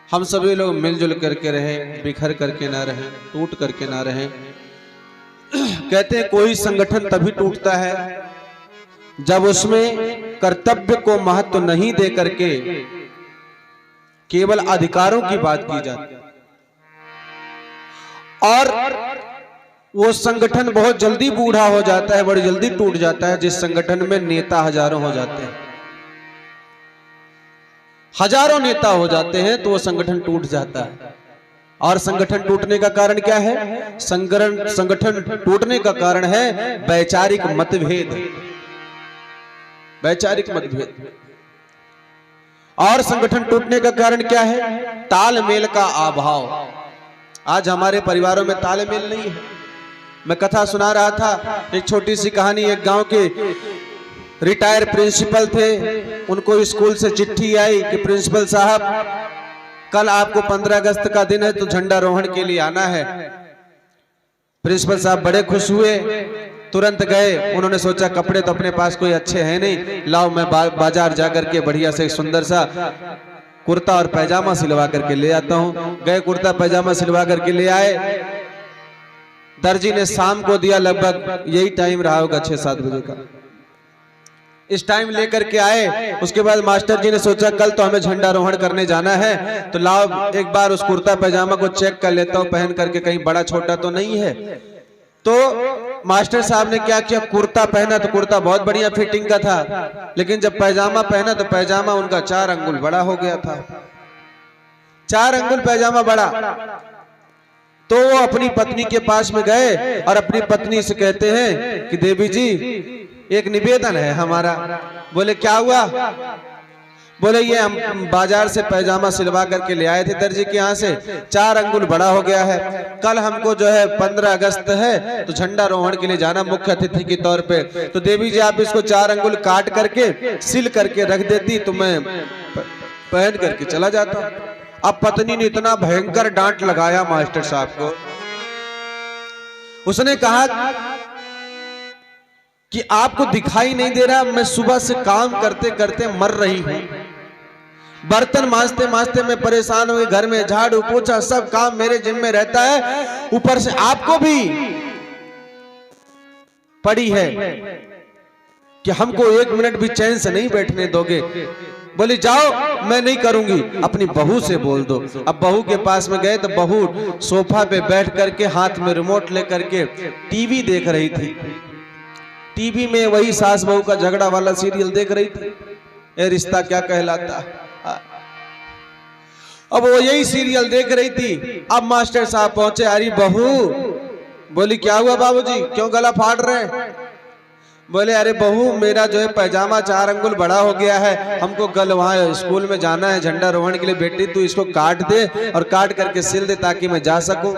हम सभी लोग मिलजुल करके रहें, बिखर करके ना रहें, टूट करके ना रहें। कहते हैं कोई संगठन तभी टूटता है जब उसमें कर्तव्य को महत्व नहीं दे करके केवल अधिकारों की बात की जाती है, और वो संगठन बहुत जल्दी बूढ़ा हो जाता है, बड़ी जल्दी टूट जाता है जिस संगठन में नेता हजारों हो जाते हैं। हजारों नेता हो जाते हैं तो वो संगठन टूट जाता है। और संगठन टूटने का कारण क्या है? संगठन टूटने का कारण है वैचारिक मतभेद, वैचारिक मतभेद। और संगठन टूटने का कारण क्या है? तालमेल का अभाव। आज हमारे परिवारों में तालमेल नहीं है। मैं कथा सुना रहा था, एक छोटी सी कहानी। एक गांव के रिटायर प्रिंसिपल थे, उनको स्कूल से चिट्ठी आई कि प्रिंसिपल साहब कल आपको 15 अगस्त का दिन है तो झंडारोहण के लिए आना है। प्रिंसिपल साहब बड़े खुश हुए, तुरंत गए। उन्होंने सोचा कपड़े तो अपने पास कोई अच्छे हैं नहीं, लाओ मैं बाजार जाकर के बढ़िया से सुंदर सा कुर्ता और पैजामा सिलवा करके ले आता हूं। गए, कुर्ता पैजामा सिलवा करके ले आए। दर्जी ने शाम को दिया, लगभग यही टाइम रहा होगा 6-7 बजे का। इस टाइम लेकर के आए। उसके बाद मास्टर जी ने सोचा कल तो हमें झंडारोहण करने जाना है, तो लाओ एक बार उस कुर्ता पैजामा को चेक कर लेता हूं पहन करके, कहीं बड़ा छोटा तो नहीं है। तो मास्टर साहब ने क्या किया, कुर्ता पहना तो कुर्ता बहुत बढ़िया फिटिंग का था, लेकिन जब पैजामा पहना तो पैजामा उनका 4 अंगुल बड़ा हो गया था। 4 अंगुल पैजामा बड़ा। तो वो अपनी पत्नी के पास में गए और अपनी पत्नी से कहते हैं कि देवी जी एक निवेदन है हमारा। बोले क्या हुआ? बोले ये हम बाजार से पैजामा सिलवा करके ले आए थे दर्जी के यहाँ से, 4 अंगुल बड़ा हो गया है। कल हमको जो है 15 अगस्त है तो झंडारोहण के लिए जाना मुख्य अतिथि के तौर पे। तो देवी जी आप इसको 4 अंगुल काट करके सिल करके रख देती तो मैं पहन करके चला जाता। अब पत्नी ने इतना भयंकर डांट लगाया मास्टर साहब को। उसने कहा कि आपको दिखाई नहीं दे रहा, मैं सुबह से काम करते करते मर रही हूं, बर्तन मांजते मांजते मैं परेशान हुई, घर में झाड़ू पोछा सब काम मेरे जिम्मे रहता है, ऊपर से आपको भी पड़ी है कि हमको 1 मिनट भी चैन से नहीं बैठने दोगे। बोली जाओ मैं नहीं करूंगी, अपनी बहू से बोल दो। अब बहू के पास में गए तो बहू सोफा पे बैठ करके हाथ में रिमोट लेकर के टीवी देख रही थी। टीवी में वही सास बहू का झगड़ा वाला सीरियल देख रही थी, ये रिश्ता क्या कहलाता। अब वो यही सीरियल देख रही थी। अब मास्टर साहब पहुंचे, अरे बहू। बोली क्या हुआ बाबूजी, क्यों गला फाड़ रहे हैं? बोले अरे बहू मेरा जो है पैजामा 4 अंगुल बड़ा हो गया है, हमको कल वहां स्कूल में जाना है झंडारोहण के लिए, बेटी तू इसको काट दे और काट करके सिल दे ताकि मैं जा सकूं।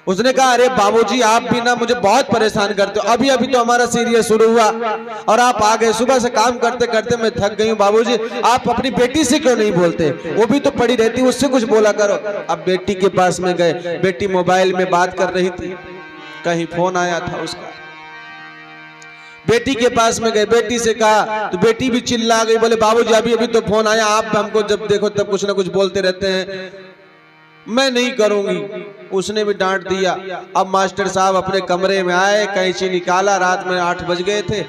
उसने कहा अरे बाबूजी आप भी ना मुझे बहुत परेशान करते हो, अभी अभी तो हमारा सीरियल शुरू हुआ और आप आ गए। सुबह से काम करते करते मैं थक गई हूँ बाबूजी, आप अपनी बेटी से क्यों नहीं बोलते? वो भी तो पड़ी रहती, उससे कुछ बोला करो। अब बेटी के पास में गए, बेटी मोबाइल में बात कर रही थी, कहीं फोन आया था उसका। बेटी के पास में गए, बेटी से कहा तो बेटी भी चिल्ला गई, बोले बाबूजी अभी अभी तो फोन आया, आप हमको जब देखो तब कुछ ना कुछ बोलते रहते हैं, मैं नहीं करूंगी। उसने भी डांट दिया। अब मास्टर साहब अपने कमरे में आए, कैंची निकाला, रात में 8 बज गए थे।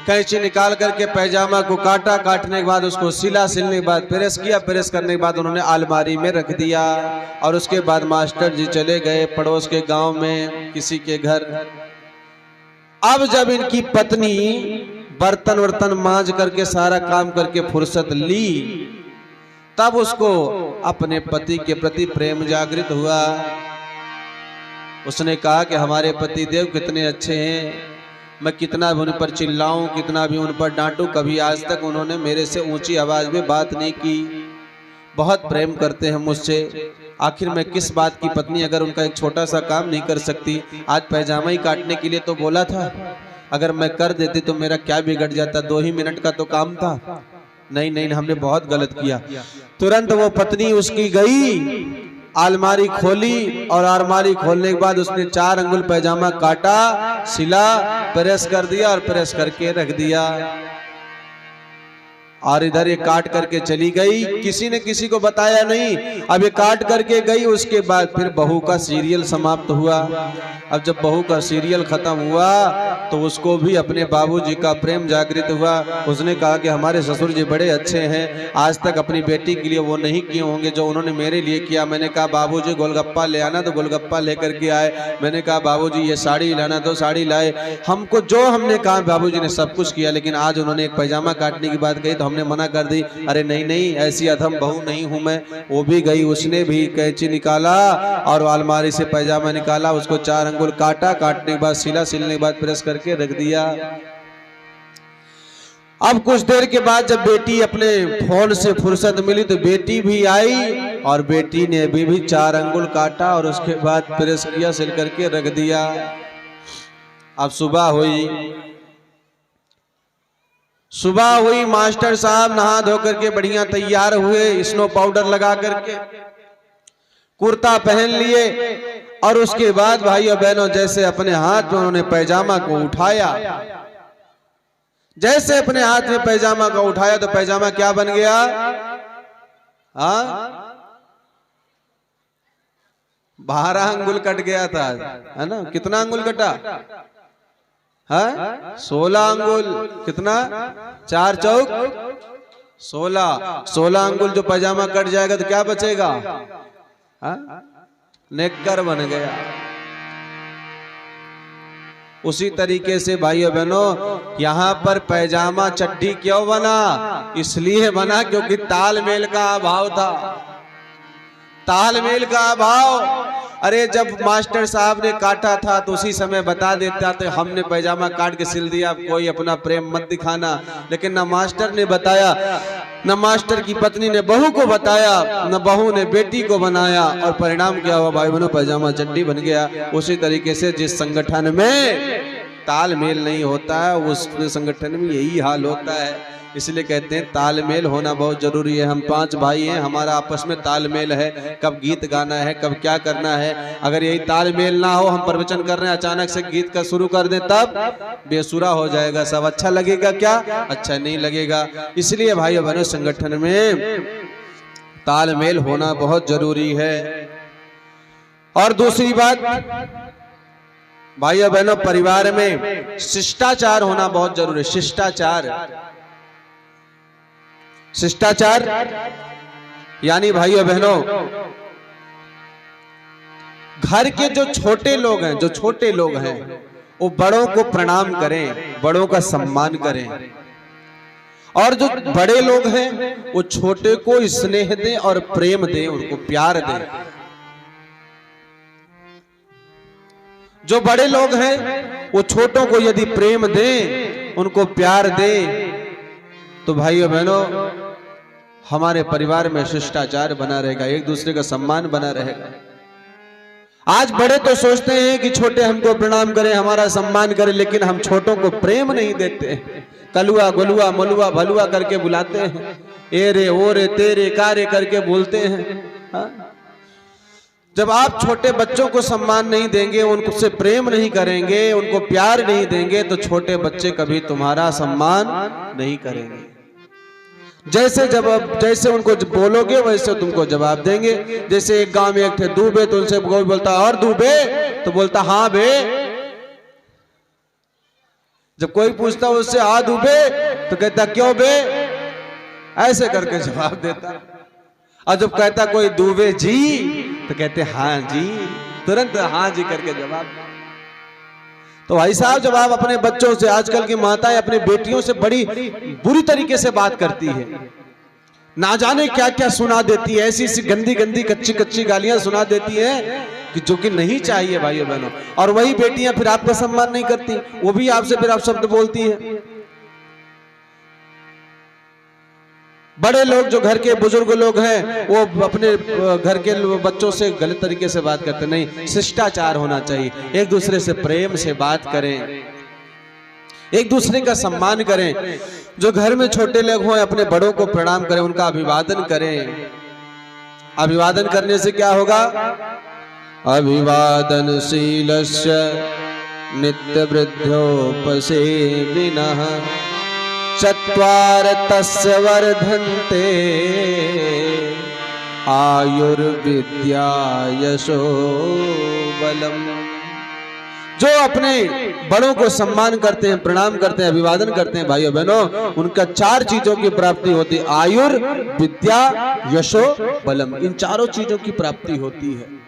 कैंची निकाल करके पैजामा को काटा, काटने के बाद उसको सिला, सिलने के बाद प्रेस किया, प्रेस करने के बाद उन्होंने अलमारी में रख दिया। और उसके बाद मास्टर जी चले गए पड़ोस के गांव में किसी के घर। अब जब इनकी पत्नी बर्तन वर्तन मांज करके सारा काम करके फुर्सत ली, तब उसको अपने पति के प्रति प्रेम जागृत हुआ। उसने कहा कि हमारे पति देव कितने अच्छे हैं, मैं कितना भी उन पर चिल्लाऊं, कितना भी उन पर डांटूं, कभी आज तक उन्होंने मेरे से ऊंची आवाज में बात नहीं की, बहुत प्रेम करते हैं मुझसे। आखिर मैं किस बात की पत्नी, अगर उनका एक छोटा सा काम नहीं कर सकती? आज पैजामा ही काटने के लिए तो बोला था, अगर मैं कर देती तो मेरा क्या बिगड़ जाता? 2 ही मिनट का तो काम था। नहीं नहीं, हमने बहुत गलत किया। तुरंत वो पत्नी उसकी गई, अलमारी खोली और अलमारी खोलने के बाद उसने 4 अंगुल पैजामा काटा, सिला, प्रेस कर दिया और प्रेस करके रख दिया। और इधर ये काट करके चली गई, किसी ने किसी को बताया नहीं। अब ये काट करके गई, उसके बाद फिर बहू का सीरियल समाप्त हुआ। अब जब बहू का सीरियल खत्म हुआ तो उसको भी अपने बाबूजी का प्रेम जागृत हुआ। उसने कहा कि हमारे ससुर जी बड़े अच्छे हैं, आज तक अपनी बेटी के लिए वो नहीं किए होंगे जो उन्होंने मेरे लिए किया। मैंने कहा बाबूजी गोलगप्पा ले आना, तो गोलगप्पा लेकर के आए। मैंने कहा बाबूजी ये साड़ी लाना, तो साड़ी लाए। हमको जो हमने कहा बाबूजी ने सब कुछ किया, लेकिन आज उन्होंने एक पैजामा काटने की बात कही तो हमने मना कर दी। अरे नहीं नहीं, ऐसी अधम बहू नहीं हूं मैं। वो भी गई, उसने भी कैंची निकाला और अलमारी से पैजामा निकाला, उसको 4 अंगुल काटा, काटने के बाद सिला, सिलने के बाद प्रेस करके रख दिया। अब कुछ देर के बाद जब बेटी अपने फोन से फुर्सत मिली तो बेटी भी आई और बेटी ने भी 4 अंगुल काटा और उसके बाद प्रेस किया, सिल करके रख दिया। अब सुबह हुई, मास्टर साहब नहा धो करके बढ़िया तैयार हुए, स्नो पाउडर लगा करके कुर्ता पहन लिए और उसके बाद भाइयों बहनों जैसे अपने हाथ में उन्होंने पैजामा को उठाया, जैसे अपने हाथ में पैजामा को उठाया तो पैजामा क्या बन गया? 12 अंगुल कट गया था, है ना? कितना अंगुल कटा? 16 अंगुल। कितना? 4 चौक 16 अंगुल जो पैजामा कट जाएगा तो क्या बचेगा? नेक्कर बन गया। उसी तरीके से भाइयों बहनों यहाँ पर पैजामा चड्डी क्यों बना? इसलिए बना क्योंकि तालमेल का अभाव था, तालमेल का अभाव। अरे जब मास्टर साहब ने काटा था तो उसी समय बता देता तो हमने पैजामा काट के सिल दिया, कोई अपना प्रेम मत दिखाना। लेकिन ना मास्टर ने बताया, न मास्टर की पत्नी ने बहू को बताया, न बहू ने बेटी को बनाया, और परिणाम क्या हुआ भाई बहनों? पैजामा चड्डी बन गया। उसी तरीके से जिस संगठन में तालमेल नहीं होता है उस संगठन में यही हाल होता है। इसलिए कहते हैं तालमेल होना बहुत जरूरी है। हम 5 भाई हैं, हमारा आपस में तालमेल है, कब गीत गाना है, कब क्या करना है। अगर यही तालमेल ना हो, हम प्रवचन कर रहे हैं अचानक से गीत का शुरू कर दें तब बेसुरा हो जाएगा सब। अच्छा लगेगा क्या? अच्छा नहीं लगेगा। इसलिए भाइयों बहनों संगठन में तालमेल होना बहुत जरूरी है। और दूसरी बात भाइयों बहनों परिवार में शिष्टाचार होना बहुत जरूरी है। शिष्टाचार यानी भाइयों बहनों घर के जो छोटे लोग हैं वो बड़ों को प्रणाम करें, बड़ों का सम्मान करें, और जो बड़े लोग हैं वो छोटे को स्नेह दें और प्रेम दें, उनको प्यार दें। जो बड़े लोग हैं वो छोटों को यदि प्रेम दें, उनको प्यार दें, तो भाइयों बहनों हमारे परिवार में शिष्टाचार बना रहेगा, एक दूसरे का सम्मान बना रहेगा। आज बड़े तो सोचते हैं कि छोटे हमको प्रणाम करें, हमारा सम्मान करें, लेकिन हम छोटों को प्रेम नहीं देते। कलुआ गुलुआ मलुआ भलुआ करके बुलाते हैं, ए रे ओ रे तेरे कारे करके बोलते हैं। जब आप छोटे बच्चों को सम्मान नहीं देंगे, उनसे प्रेम नहीं करेंगे, उनको प्यार नहीं देंगे, तो छोटे बच्चे कभी तुम्हारा सम्मान नहीं करेंगे। जैसे उनको बोलोगे वैसे तुमको जवाब देंगे। जैसे एक गांव में एक थे दूबे, तो उनसे कोई बोलता और दूबे, तो बोलता हाँ बे। जब कोई पूछता उससे आ दूबे, तो कहता क्यों बे, ऐसे करके जवाब देता। और जब कहता कोई दूबे जी, तो कहते हाँ जी, तुरंत हाँ जी करके जवाब। तो भाई साहब जब आप अपने बच्चों से, आजकल की माताएं अपने बेटियों से बड़ी बुरी तरीके से बात करती है, ना जाने क्या क्या सुना देती है, ऐसी गंदी गंदी कच्ची कच्ची गालियां सुना देती है कि जो कि नहीं चाहिए भाइयों बहनों। और वही बेटियां फिर आपका सम्मान नहीं करती, वो भी आपसे फिर आप शब्द बोलती हैं। बड़े लोग जो घर के बुजुर्ग लोग हैं वो अपने घर के बच्चों से गलत तरीके से बात करते नहीं। शिष्टाचार होना चाहिए, एक दूसरे से प्रेम से बात करें, एक दूसरे का सम्मान करें। जो घर में छोटे लोग हों अपने बड़ों को प्रणाम करें, उनका अभिवादन करें। अभिवादन करने से क्या होगा? अभिवादनशीलस्य नित्य वृद्धोपसेविनः चत्वार तस्य वर्धन्ते आयुर्विद्या यशो बलम। जो अपने बड़ों को सम्मान करते हैं, प्रणाम करते हैं, अभिवादन करते हैं भाइयों बहनों, उनका 4 चीजों की प्राप्ति होती है। आयुर, विद्या, यशो, बलम। इन चारों चीजों की प्राप्ति होती है।